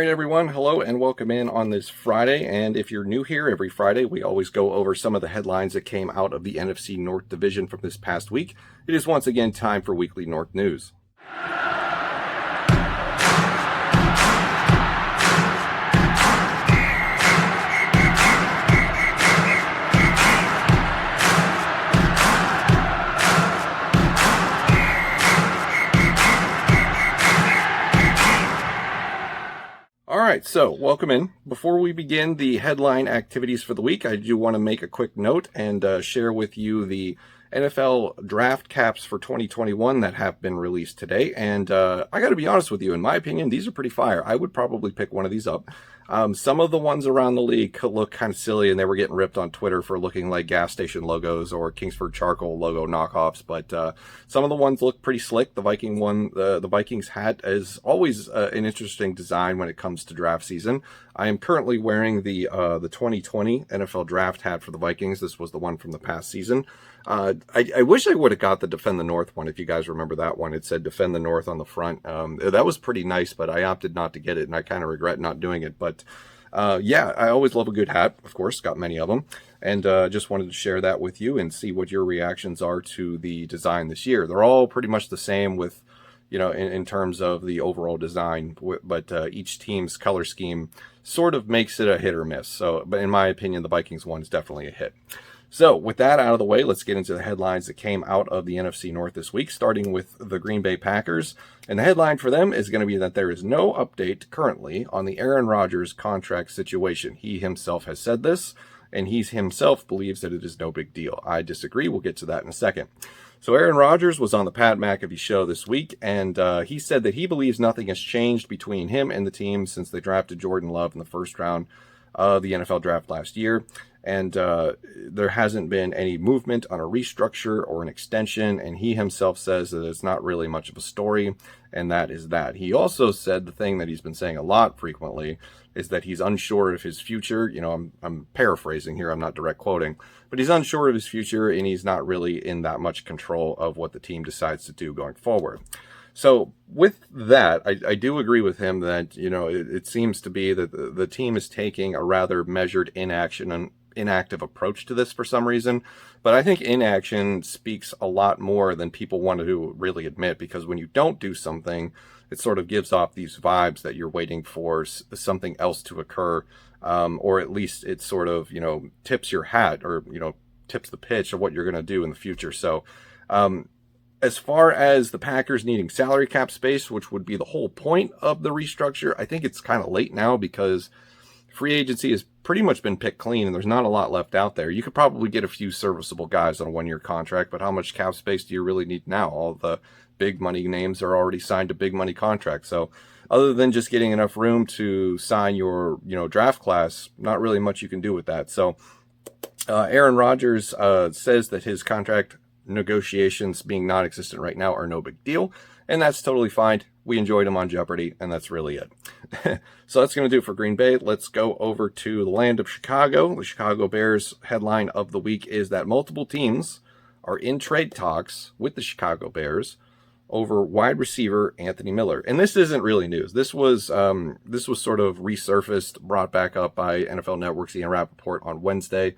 right, everyone. Hello and welcome in on this Friday. And if you're new here, every Friday, we always go over some of the headlines that came out of the NFC North Division from this past week. It is once again time for Weekly North News. All right, so welcome in. Before we begin the headline activities for the week, I do want to make a quick note and share with you the NFL draft caps for 2021 that have been released today. And I got to be honest with you, in my opinion, these are pretty fire. I would probably pick one of these up. Some of the ones around the league could look kind of silly, and they were getting ripped on Twitter for looking like gas station logos or Kingsford Charcoal logo knockoffs. But some of the ones look pretty slick. The Viking one, the Vikings hat, is always an interesting design when it comes to draft season. I am currently wearing the 2020 NFL draft hat for the Vikings. This was the one from the past season. I wish I would have got the Defend the North one. If you guys remember that one, it said Defend the North on the front. That was pretty nice, but I opted not to get it, and I kind of regret not doing it. But yeah, I always love a good hat, of course, got many of them. And just wanted to share that with you and see what your reactions are to the design this year. They're all pretty much the same with, you know, in terms of the overall design, but each team's color scheme sort of makes it a hit or miss. So, but in my opinion, the Vikings one is definitely a hit. So with that out of the way, let's get into the headlines that came out of the NFC North this week, starting with the Green Bay Packers. And the headline for them is going to be that there is no update currently on the Aaron Rodgers contract situation. He himself has said this, and he himself believes that it is no big deal. I disagree. We'll get to that in a second. So Aaron Rodgers was on the Pat McAfee show this week, and he said that he believes nothing has changed between him and the team since they drafted Jordan Love in the first round of the NFL draft last year. And there hasn't been any movement on a restructure or an extension, and he himself says that it's not really much of a story, and that is that. He also said the thing that he's been saying a lot frequently is that he's unsure of his future. You know, I'm paraphrasing here, I'm not direct quoting, but he's unsure of his future, and he's not really in that much control of what the team decides to do going forward. So with that, I do agree with him that, you know, it seems to be that the team is taking a rather measured inactive approach to this for some reason. But I think inaction speaks a lot more than people want to really admit, because when you don't do something, it sort of gives off these vibes that you're waiting for something else to occur, or at least it sort of, you know, tips your hat, or, you know, tips the pitch of what you're going to do in the future. So as far as the Packers needing salary cap space, which would be the whole point of the restructure, I think it's kind of late now, because free agency has pretty much been picked clean and there's not a lot left out there. You could probably get a few serviceable guys on a one-year contract, but how much cap space do you really need now? All the big money names are already signed to big money contracts. So other than just getting enough room to sign your, you know, draft class, not really much you can do with that. So Aaron Rodgers says that his contract negotiations being non-existent right now are no big deal, and that's totally fine. We enjoyed him on Jeopardy, and that's really it. So that's going to do it for Green Bay. Let's go over to the land of Chicago. The Chicago Bears headline of the week is that multiple teams are in trade talks with the Chicago Bears over wide receiver Anthony Miller. And this isn't really news. This was sort of resurfaced, brought back up by NFL Network's Ian Rappaport on Wednesday,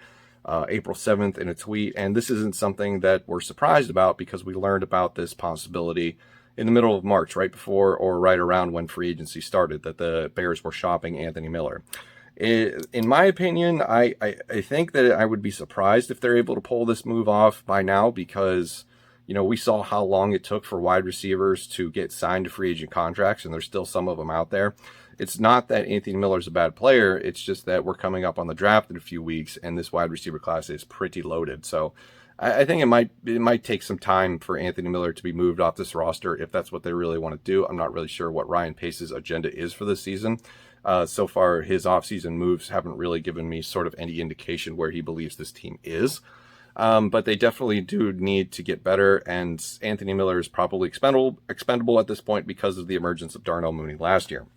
April 7th, in a tweet. And this isn't something that we're surprised about, because we learned about this possibility in the middle of March, right before or right around when free agency started, that the Bears were shopping Anthony Miller. In my opinion, I think that I would be surprised if they're able to pull this move off by now, because, you know, we saw how long it took for wide receivers to get signed to free agent contracts, and there's still some of them out there. It's not that Anthony Miller's a bad player. It's just that we're coming up on the draft in a few weeks, and this wide receiver class is pretty loaded. So I think it might take some time for Anthony Miller to be moved off this roster if that's what they really want to do. I'm not really sure what Ryan Pace's agenda is for this season. So far, his offseason moves haven't really given me sort of any indication where he believes this team is. But they definitely do need to get better, and Anthony Miller is probably expendable at this point because of the emergence of Darnell Mooney last year.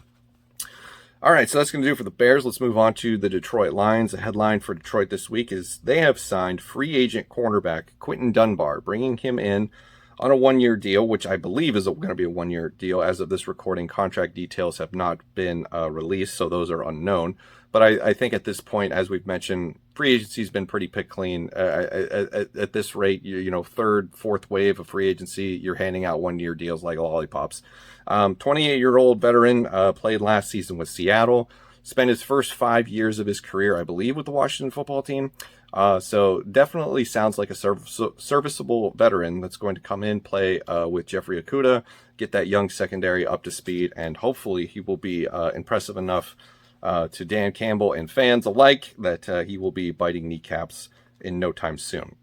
All right, so that's going to do it for the Bears. Let's move on to the Detroit Lions. The headline for Detroit this week is they have signed free agent cornerback Quentin Dunbar, bringing him in on a one-year deal, which I believe is going to be a one-year deal. As of this recording, contract details have not been released, so those are unknown. But I think at this point, as we've mentioned, free agency's been pretty pick clean. At this rate, you know, third, fourth wave of free agency, you're handing out one-year deals like lollipops. 28-year-old veteran, played last season with Seattle, spent his first 5 years of his career, I believe, with the Washington football team. So definitely sounds like a serviceable veteran that's going to come in, play with Jeffrey Okudah, get that young secondary up to speed, and hopefully he will be impressive enough to Dan Campbell and fans alike that he will be biting kneecaps in no time soon.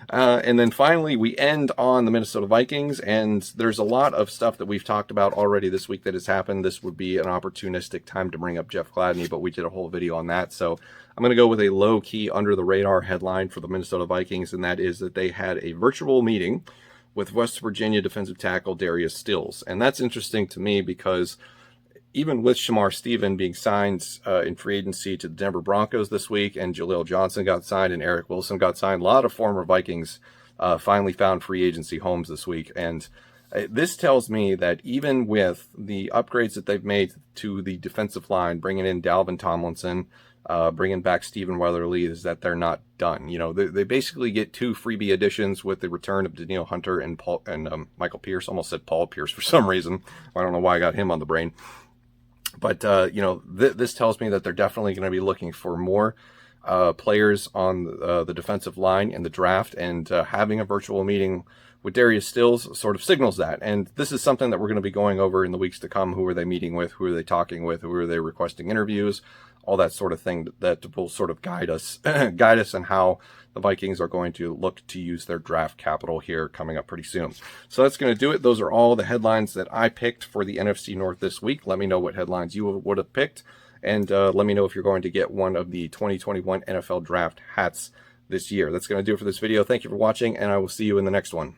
And then finally, we end on the Minnesota Vikings, and there's a lot of stuff that we've talked about already this week that has happened. This would be an opportunistic time to bring up Jeff Gladney, but we did a whole video on that. So I'm going to go with a low-key, under-the-radar headline for the Minnesota Vikings, and that is that they had a virtual meeting with West Virginia defensive tackle Darius Stills. And that's interesting to me because even with Shamar Stephen being signed in free agency to the Denver Broncos this week, and Jaleel Johnson got signed and Eric Wilson got signed, a lot of former Vikings finally found free agency homes this week. And this tells me that even with the upgrades that they've made to the defensive line, bringing in Dalvin Tomlinson, bringing back Stephen Weatherly, is that they're not done. You know, they basically get 2 freebie additions with the return of Danielle Hunter and Michael Pierce. Almost said Paul Pierce for some reason. I don't know why I got him on the brain. But, you know, this tells me that they're definitely going to be looking for more players on the defensive line in the draft, and having a virtual meeting with Darius Stills sort of signals that. And this is something that we're going to be going over in the weeks to come. Who are they meeting with? Who are they talking with? Who are they requesting interviews? All that sort of thing that will sort of guide us on how the Vikings are going to look to use their draft capital here coming up pretty soon. So that's going to do it. Those are all the headlines that I picked for the NFC North this week. Let me know what headlines you would have picked, and let me know if you're going to get one of the 2021 NFL Draft hats this year. That's going to do it for this video. Thank you for watching, and I will see you in the next one.